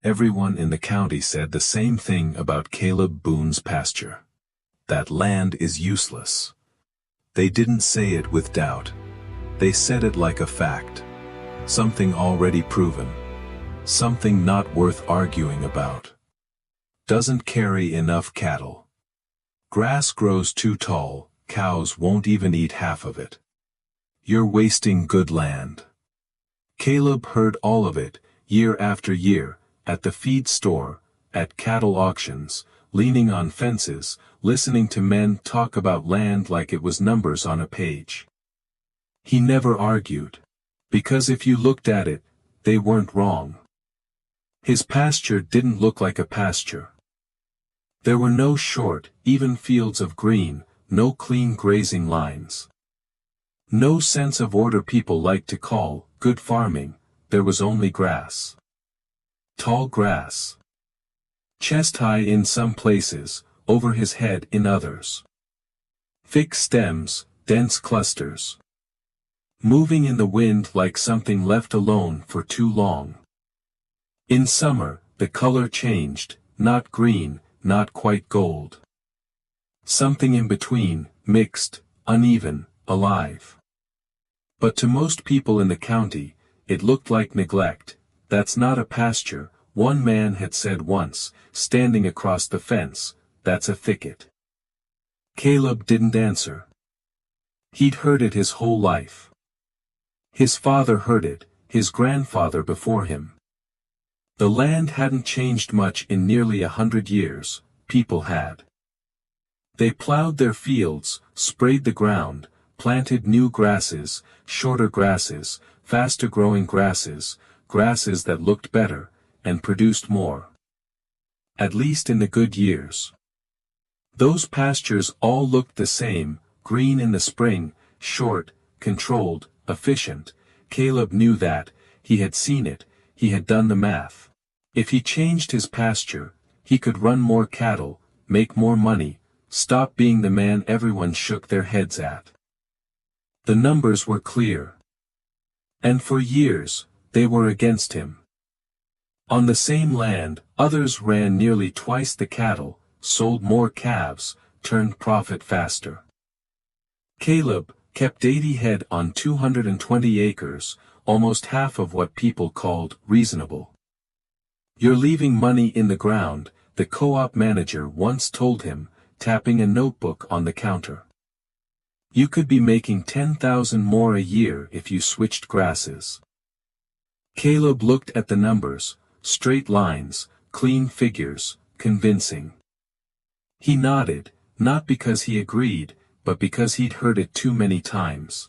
Everyone in the county said the same thing about Caleb Boone's pasture. That land is useless. They didn't say it with doubt. They said it like a fact. Something already proven. Something not worth arguing about. Doesn't carry enough cattle. Grass grows too tall, cows won't even eat half of it. You're wasting good land. Caleb heard all of it, year after year, at the feed store, at cattle auctions, leaning on fences, listening to men talk about land like it was numbers on a page. He never argued. Because if you looked at it, they weren't wrong. His pasture didn't look like a pasture. There were no short, even fields of green, no clean grazing lines. No sense of order people like to call good farming. There was only grass. Tall grass. Chest high in some places, over his head in others. Thick stems, dense clusters. Moving in the wind like something left alone for too long. In summer, the color changed, not green, not quite gold. Something in between, mixed, uneven, alive. But to most people in the county, it looked like neglect. That's not a pasture, one man had said once, standing across the fence, that's a thicket. Caleb didn't answer. He'd heard it his whole life. His father heard it, his grandfather before him. The land hadn't changed much in nearly 100 years, people had. They plowed their fields, sprayed the ground, planted new grasses, shorter grasses, faster growing grasses, grasses that looked better, and produced more. At least in the good years. Those pastures all looked the same, green in the spring, short, controlled, efficient. Caleb knew that, he had seen it, he had done the math. If he changed his pasture, he could run more cattle, make more money, stop being the man everyone shook their heads at. The numbers were clear. And for years, they were against him. On the same land, others ran nearly twice the cattle, sold more calves, turned profit faster. Caleb kept 80 head on 220 acres, almost half of what people called reasonable. You're leaving money in the ground, the co-op manager once told him, tapping a notebook on the counter. You could be making 10,000 more a year if you switched grasses. Caleb looked at the numbers, straight lines, clean figures, convincing. He nodded, not because he agreed, but because he'd heard it too many times.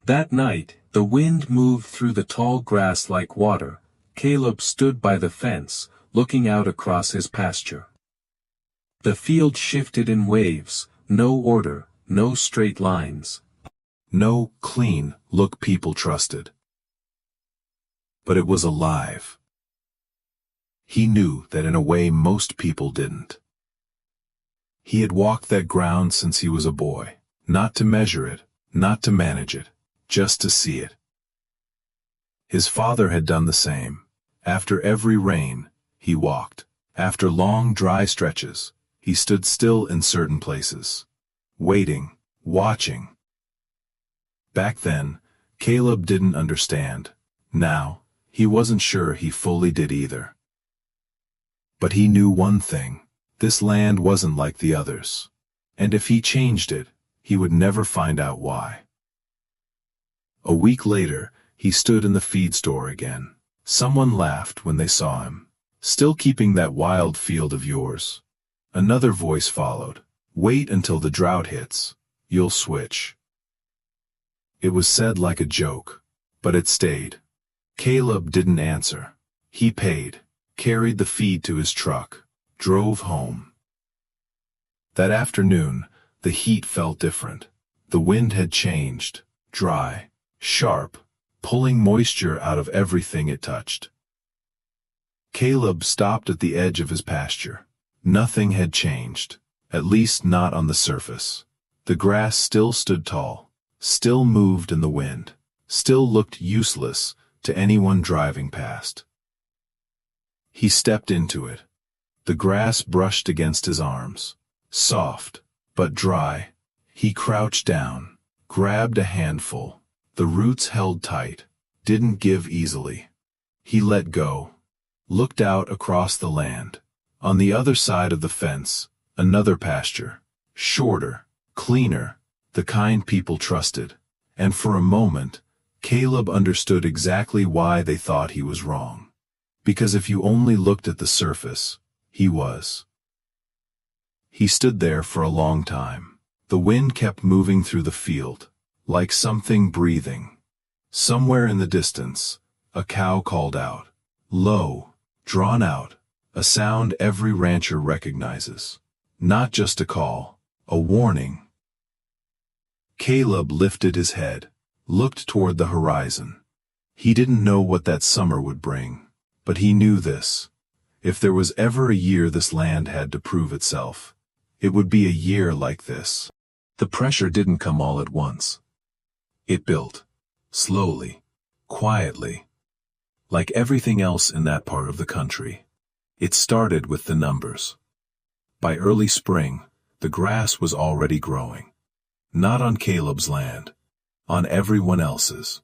That night, the wind moved through the tall grass like water. Caleb stood by the fence, looking out across his pasture. The field shifted in waves, no order, no straight lines. No clean look people trusted. But it was alive. He knew that in a way most people didn't. He had walked that ground since he was a boy, not to measure it, not to manage it, just to see it. His father had done the same. After every rain, he walked. After long dry stretches, he stood still in certain places. Waiting, watching. Back then, Caleb didn't understand. Now, he wasn't sure he fully did either. But he knew one thing. This land wasn't like the others. And if he changed it, he would never find out why. A week later, he stood in the feed store again. Someone laughed when they saw him. Still keeping that wild field of yours. Another voice followed. Wait until the drought hits. You'll switch. It was said like a joke, but it stayed. Caleb didn't answer. He paid, carried the feed to his truck, drove home. That afternoon, the heat felt different. The wind had changed, dry, sharp, pulling moisture out of everything it touched. Caleb stopped at the edge of his pasture. Nothing had changed, at least not on the surface. The grass still stood tall, still moved in the wind, still looked useless to anyone driving past. He stepped into it. The grass brushed against his arms. Soft, but dry. He crouched down, grabbed a handful. The roots held tight, didn't give easily. He let go, looked out across the land. On the other side of the fence, another pasture. Shorter, cleaner, the kind people trusted. And for a moment, Caleb understood exactly why they thought he was wrong. Because if you only looked at the surface, he was. He stood there for a long time. The wind kept moving through the field, like something breathing. Somewhere in the distance, a cow called out. Low, drawn out, a sound every rancher recognizes. Not just a call, a warning. Caleb lifted his head, looked toward the horizon. He didn't know what that summer would bring, but he knew this. If there was ever a year this land had to prove itself, it would be a year like this. The pressure didn't come all at once. It built, slowly, quietly. Like everything else in that part of the country, it started with the numbers. By early spring, the grass was already growing. Not on Caleb's land, on everyone else's.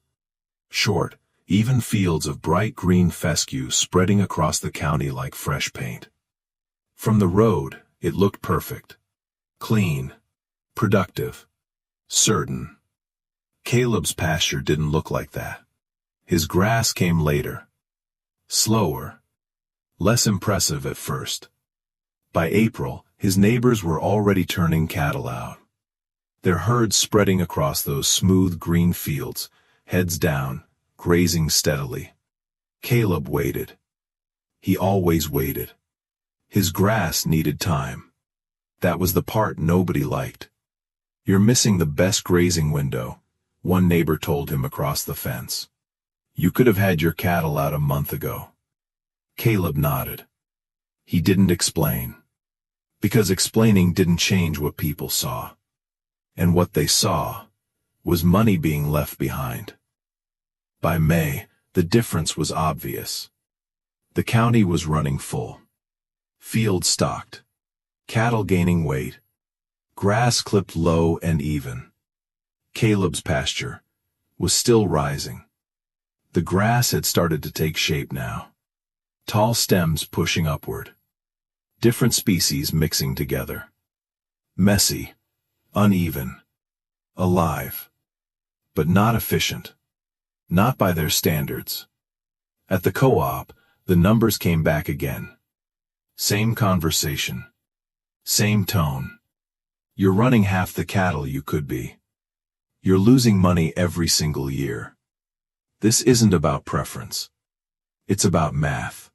Short, even fields of bright green fescue spreading across the county like fresh paint. From the road, it looked perfect. Clean, productive, certain. Caleb's pasture didn't look like that. His grass came later. Slower. Less impressive at first. By April, his neighbors were already turning cattle out. Their herds spreading across those smooth green fields, heads down, grazing steadily. Caleb waited. He always waited. His grass needed time. That was the part nobody liked. You're missing the best grazing window, one neighbor told him across the fence. You could have had your cattle out a month ago. Caleb nodded. He didn't explain. Because explaining didn't change what people saw. And what they saw was money being left behind. By May, the difference was obvious. The county was running full. Fields stocked. Cattle gaining weight. Grass clipped low and even. Caleb's pasture was still rising. The grass had started to take shape now. Tall stems pushing upward. Different species mixing together. Messy, uneven, alive, but not efficient. Not by their standards. At the co-op, the numbers came back again. Same conversation. Same tone. You're running half the cattle you could be. You're losing money every single year. This isn't about preference. It's about math.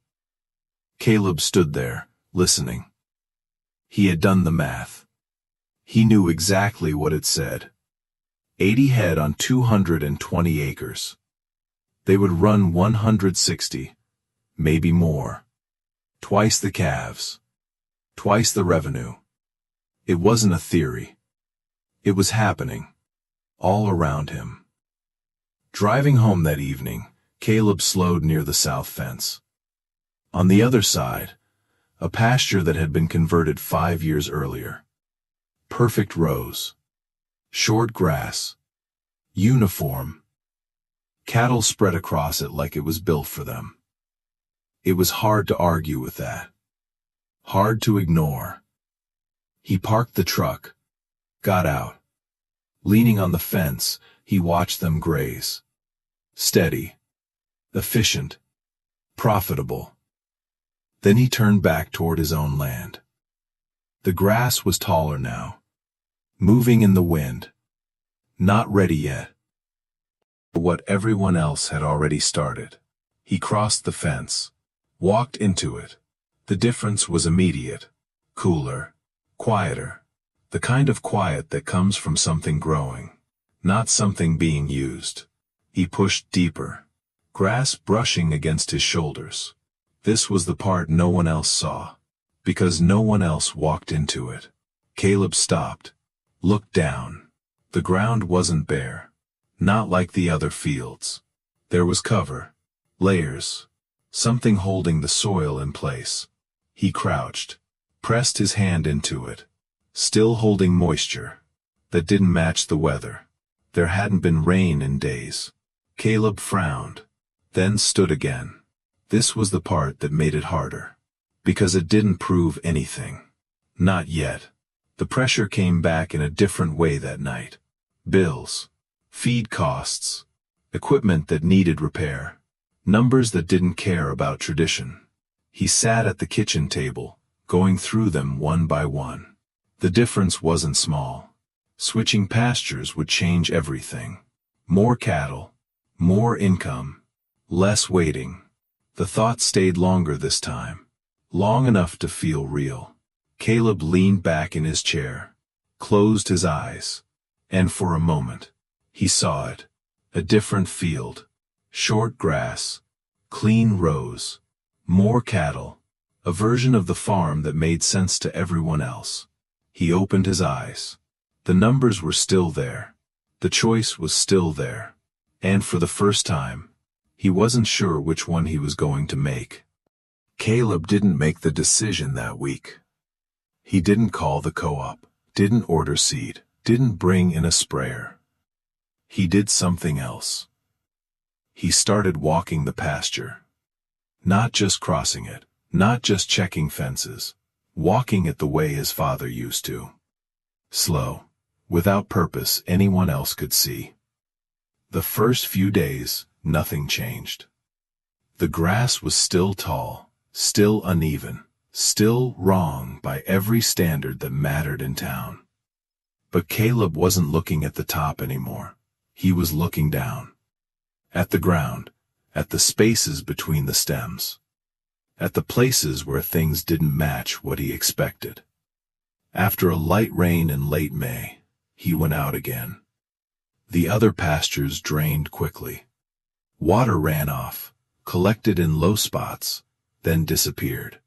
Caleb stood there, listening. He had done the math. He knew exactly what it said. 80 head on 220 acres. They would run 160, maybe more. Twice the calves. Twice the revenue. It wasn't a theory. It was happening. All around him. Driving home that evening, Caleb slowed near the south fence. On the other side, a pasture that had been converted 5 years earlier. Perfect rows. Short grass. Uniform. Cattle spread across it like it was built for them. It was hard to argue with that. Hard to ignore. He parked the truck, got out. Leaning on the fence, he watched them graze. Steady. Efficient. Profitable. Then he turned back toward his own land. The grass was taller now. Moving in the wind. Not ready yet. What everyone else had already started. He crossed the fence. Walked into it. The difference was immediate. Cooler. Quieter. The kind of quiet that comes from something growing. Not something being used. He pushed deeper. Grass brushing against his shoulders. This was the part no one else saw. Because no one else walked into it. Caleb stopped. Looked down. The ground wasn't bare. Not like the other fields. There was cover. Layers. something holding the soil in place. He crouched, pressed his hand into it, still holding moisture that didn't match the weather. There hadn't been rain in days. Caleb frowned, then stood again. This was the part that made it harder, because it didn't prove anything. Not yet. The pressure came back in a different way that night. Bills, feed costs, equipment that needed repair, numbers that didn't care about tradition. He sat at the kitchen table, going through them one by one. The difference wasn't small. Switching pastures would change everything. More cattle, more income, less waiting. The thought stayed longer this time, long enough to feel real. Caleb leaned back in his chair, closed his eyes, and for a moment, he saw it. A different field, short grass, clean rows, more cattle, a version of the farm that made sense to everyone else. He opened his eyes. The numbers were still there. The choice was still there. And for the first time, he wasn't sure which one he was going to make. Caleb didn't make the decision that week. He didn't call the co-op, didn't order seed, didn't bring in a sprayer. He did something else. He started walking the pasture. Not just crossing it, not just checking fences, walking it the way his father used to. Slow, without purpose anyone else could see. The first few days, nothing changed. The grass was still tall, still uneven, still wrong by every standard that mattered in town. But Caleb wasn't looking at the top anymore. He was looking down. At the ground, at the spaces between the stems. At the places where things didn't match what he expected. After a light rain in late May, he went out again. The other pastures drained quickly. Water ran off, collected in low spots, then disappeared.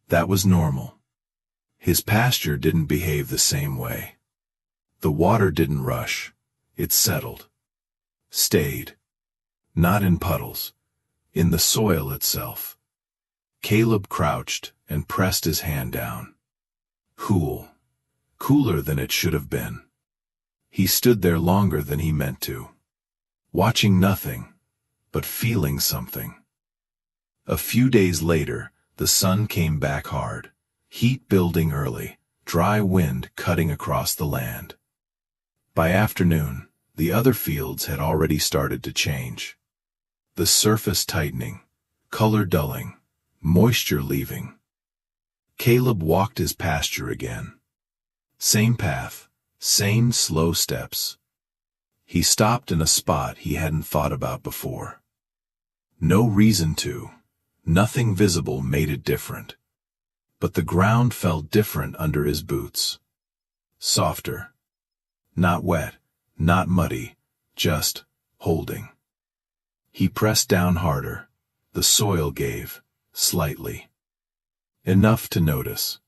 That was normal. His pasture didn't behave the same way. The water didn't rush. It settled. Stayed. Not in puddles. In the soil itself. Caleb crouched and pressed his hand down. Cool. Cooler than it should have been. He stood there longer than he meant to. Watching nothing, but feeling something. A few days later, the sun came back hard. Heat building early, dry wind cutting across the land. By afternoon, the other fields had already started to change. The surface tightening, color dulling, moisture leaving. Caleb walked his pasture again. Same path, same slow steps. He stopped in a spot he hadn't thought about before. No reason to. Nothing visible made it different. But the ground felt different under his boots. Softer. Not wet, not muddy, just holding. He pressed down harder. The soil gave, slightly. Enough to notice.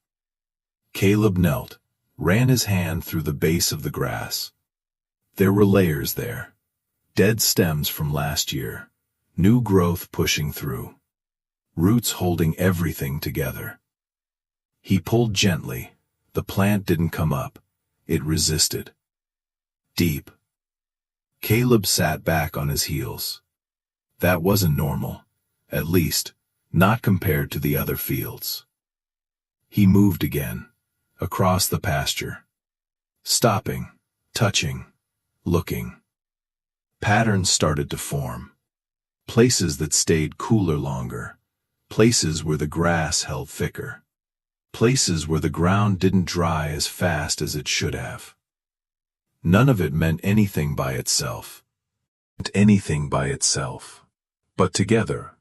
Caleb knelt, ran his hand through the base of the grass. There were layers there. Dead stems from last year. New growth pushing through. Roots holding everything together. He pulled gently. The plant didn't come up. It resisted. Deep. Caleb sat back on his heels. That wasn't normal. At least, not compared to the other fields. He moved again. Across the pasture. Stopping. Touching. Looking. Patterns started to form. Places that stayed cooler longer. Places where the grass held thicker. Places where the ground didn't dry as fast as it should have. None of it meant anything by itself. But together,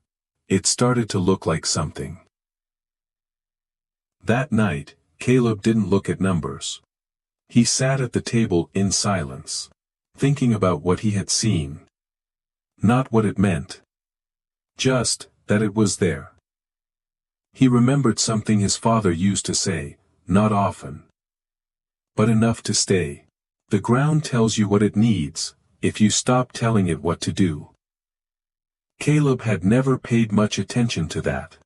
it started to look like something. That night, Caleb didn't look at numbers. He sat at the table in silence, thinking about what he had seen. Not what it meant. Just that it was there. He remembered something his father used to say, not often, but enough to stay. The ground tells you what it needs, if you stop telling it what to do. Caleb had never paid much attention to that.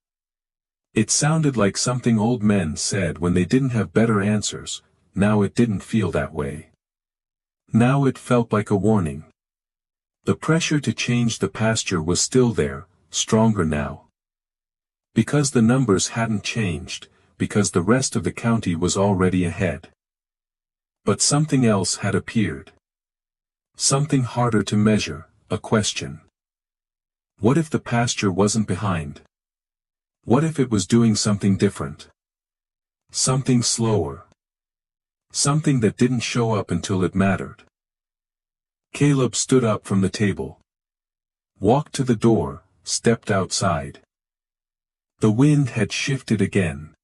It sounded like something old men said when they didn't have better answers. Now it didn't feel that way. Now it felt like a warning. The pressure to change the pasture was still there, stronger now. Because the numbers hadn't changed, because the rest of the county was already ahead. But something else had appeared. Something harder to measure, a question. What if the pasture wasn't behind? What if it was doing something different? Something slower. Something that didn't show up until it mattered. Caleb stood up from the table. Walked to the door, stepped outside. The wind had shifted again.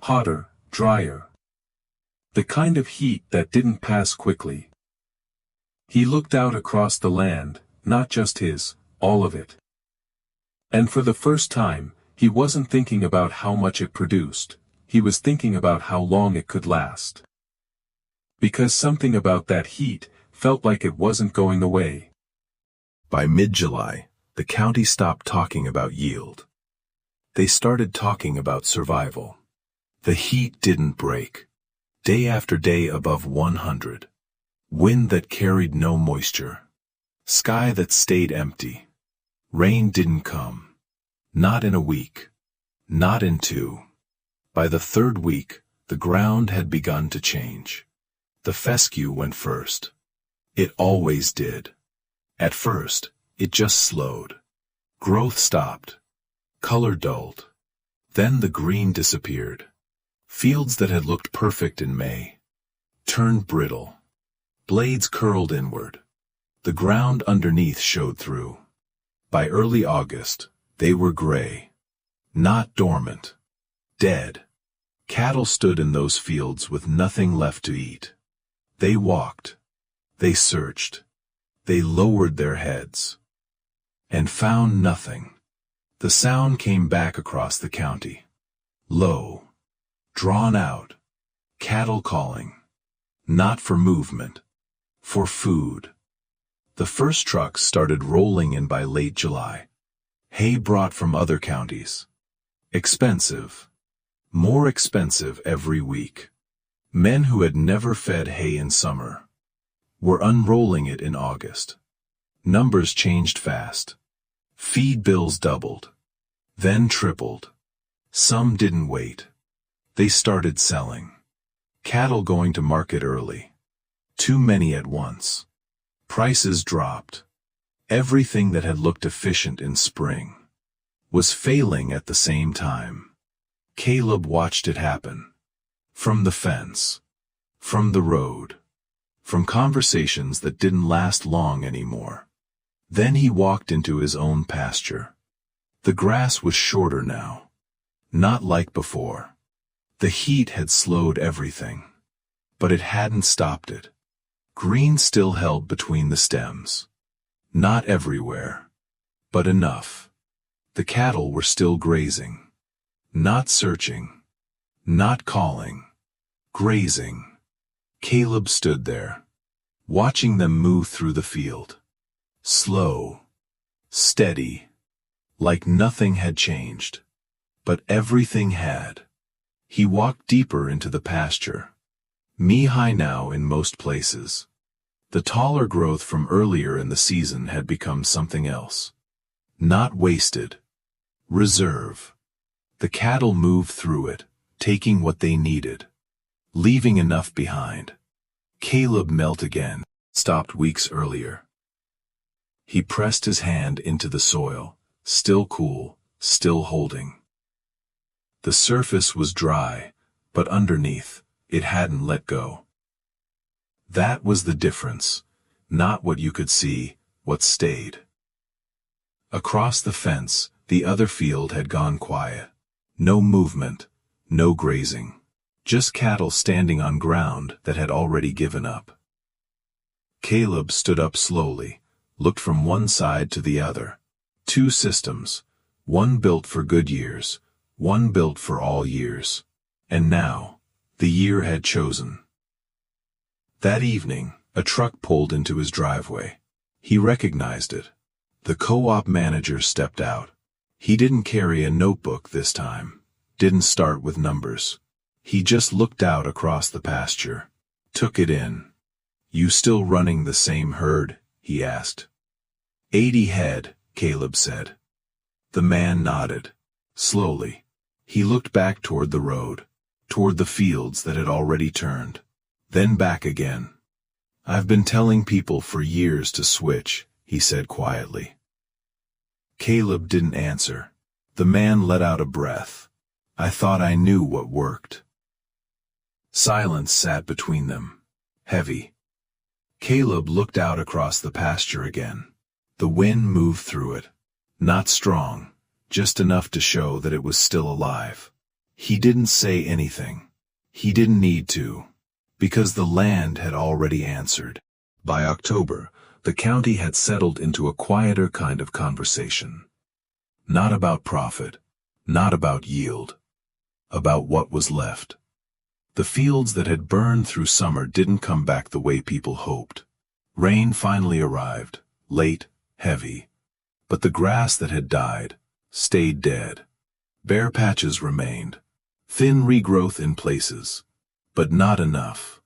Hotter, drier. The kind of heat that didn't pass quickly. He looked out across the land, not just his, all of it. And for the first time, he wasn't thinking about how much it produced, he was thinking about how long it could last. Because something about that heat felt like it wasn't going away. By mid-July, the county stopped talking about yield. They started talking about survival. The heat didn't break. Day after day above 100. Wind that carried no moisture. Sky that stayed empty. Rain didn't come. Not in a week. Not in 2. By the 3rd week, the ground had begun to change. The fescue went first. It always did. At first, it just slowed. Growth stopped. Color dulled. Then the green disappeared. Fields that had looked perfect in May turned brittle. Blades curled inward. The ground underneath showed through. By early August, they were gray. Not dormant. Dead. Cattle stood in those fields with nothing left to eat. They walked. They searched. They lowered their heads. And found nothing. The sound came back across the county. Low. Drawn out. Cattle calling. Not for movement. For food. The first trucks started rolling in by late July. Hay brought from other counties. Expensive. More expensive every week. Men who had never fed hay in summer were unrolling it in August. Numbers changed fast. Feed bills doubled. Then tripled. Some didn't wait. They started selling. Cattle going to market early. Too many at once. Prices dropped. Everything that had looked efficient in spring was failing at the same time. Caleb watched it happen. From the fence. From the road. From conversations that didn't last long anymore. Then he walked into his own pasture. The grass was shorter now. Not like before. The heat had slowed everything. But it hadn't stopped it. Green still held between the stems. Not everywhere. But enough. The cattle were still grazing. Not searching. Not calling. Grazing. Caleb stood there, watching them move through the field. Slow. Steady. Like nothing had changed. But everything had. He walked deeper into the pasture. Knee-high now in most places. The taller growth from earlier in the season had become something else. Not wasted. Reserve. The cattle moved through it, taking what they needed. Leaving enough behind. Caleb knelt again, stopped weeks earlier. He pressed his hand into the soil, still cool, still holding. The surface was dry, but underneath, it hadn't let go. That was the difference, not what you could see, what stayed. Across the fence, the other field had gone quiet. No movement, no grazing. Just cattle standing on ground that had already given up. Caleb stood up slowly, looked from one side to the other. 2 systems, one built for good years, one built for all years. And now, the year had chosen. That evening, a truck pulled into his driveway. He recognized it. The co-op manager stepped out. He didn't carry a notebook this time, didn't start with numbers. He just looked out across the pasture, took it in. "You still running the same herd?" he asked. 80 head, Caleb said. The man nodded. Slowly, he looked back toward the road, toward the fields that had already turned, then back again. "I've been telling people for years to switch," he said quietly. Caleb didn't answer. The man let out a breath. "I thought I knew what worked." Silence sat between them, heavy. Caleb looked out across the pasture again. The wind moved through it. Not strong, just enough to show that it was still alive. He didn't say anything. He didn't need to, because the land had already answered. By October, the county had settled into a quieter kind of conversation. Not about profit, not about yield, about what was left. The fields that had burned through summer didn't come back the way people hoped. Rain finally arrived, late, heavy. But the grass that had died stayed dead. Bare patches remained, thin regrowth in places, but not enough.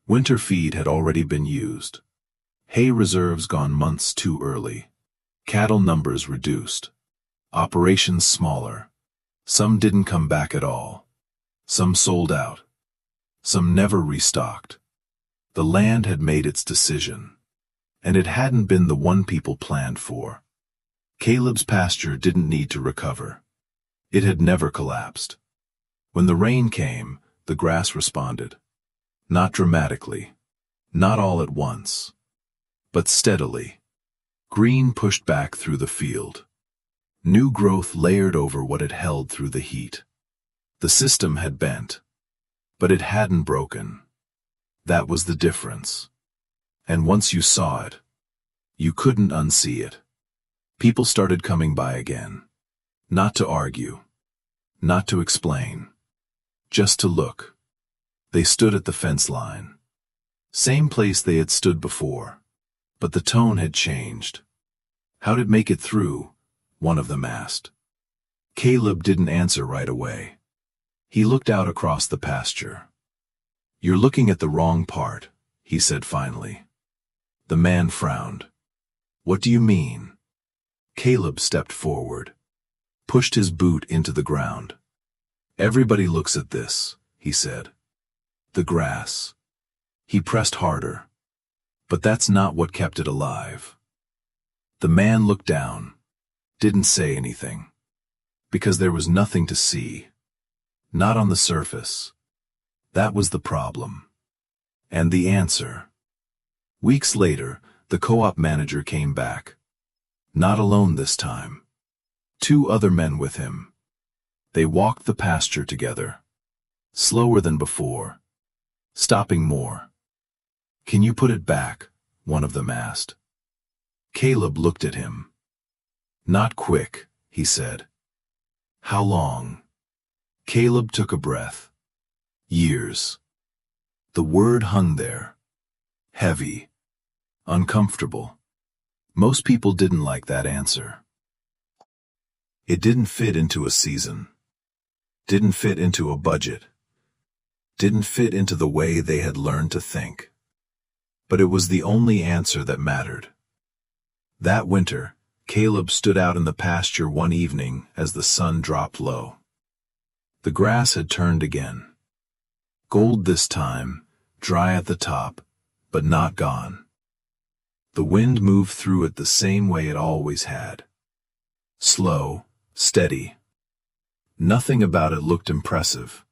Winter feed had already been used. Hay reserves gone months too early. Cattle numbers reduced. Operations smaller. Some didn't come back at all. Some sold out. Some never restocked. The land had made its decision, and it hadn't been the one people planned for. Caleb's pasture didn't need to recover. It had never collapsed. When the rain came, the grass responded. Not dramatically, not all at once, but steadily. Green pushed back through the field. New growth layered over what it held through the heat. The system had bent, but it hadn't broken. That was the difference. And once you saw it, you couldn't unsee it. People started coming by again. Not to argue. Not to explain. Just to look. They stood at the fence line. Same place they had stood before. But the tone had changed. "How'd it make it through?" one of them asked. Caleb didn't answer right away. He looked out across the pasture. "You're looking at the wrong part," he said finally. The man frowned. "What do you mean?" Caleb stepped forward, pushed his boot into the ground. "Everybody looks at this," he said. "The grass." He pressed harder. "But that's not what kept it alive." The man looked down, didn't say anything, because there was nothing to see. Not on the surface. That was the problem. And the answer. Weeks later, the co-op manager came back. Not alone this time. 2 other men with him. They walked the pasture together. Slower than before. Stopping more. "Can you put it back?" one of them asked. Caleb looked at him. "Not quick," he said. "How long?" Caleb took a breath. "Years." The word hung there. Heavy. Uncomfortable. Most people didn't like that answer. It didn't fit into a season. Didn't fit into a budget. Didn't fit into the way they had learned to think. But it was the only answer that mattered. That winter, Caleb stood out in the pasture one evening as the sun dropped low. The grass had turned again. Gold this time, dry at the top, but not gone. The wind moved through it the same way it always had. Slow, steady. Nothing about it looked impressive.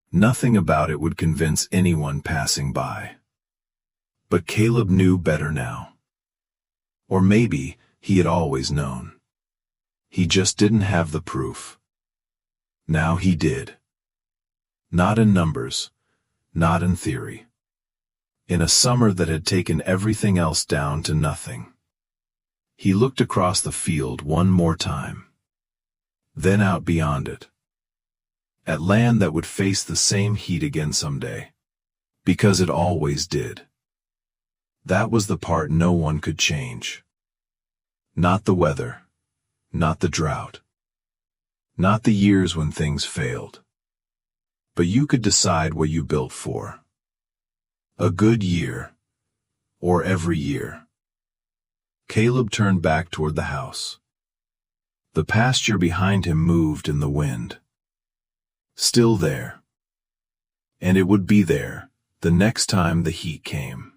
Nothing about it would convince anyone passing by. But Caleb knew better now. Or maybe he had always known. He just didn't have the proof. Now he did. Not in numbers, not in theory. In a summer that had taken everything else down to nothing. He looked across the field one more time. Then out beyond it. At land that would face the same heat again someday. Because it always did. That was the part no one could change. Not the weather, not the drought, not the years when things failed. But you could decide what you built for. A good year, or every year. Caleb turned back toward the house. The pasture behind him moved in the wind. Still there. And it would be there the next time the heat came.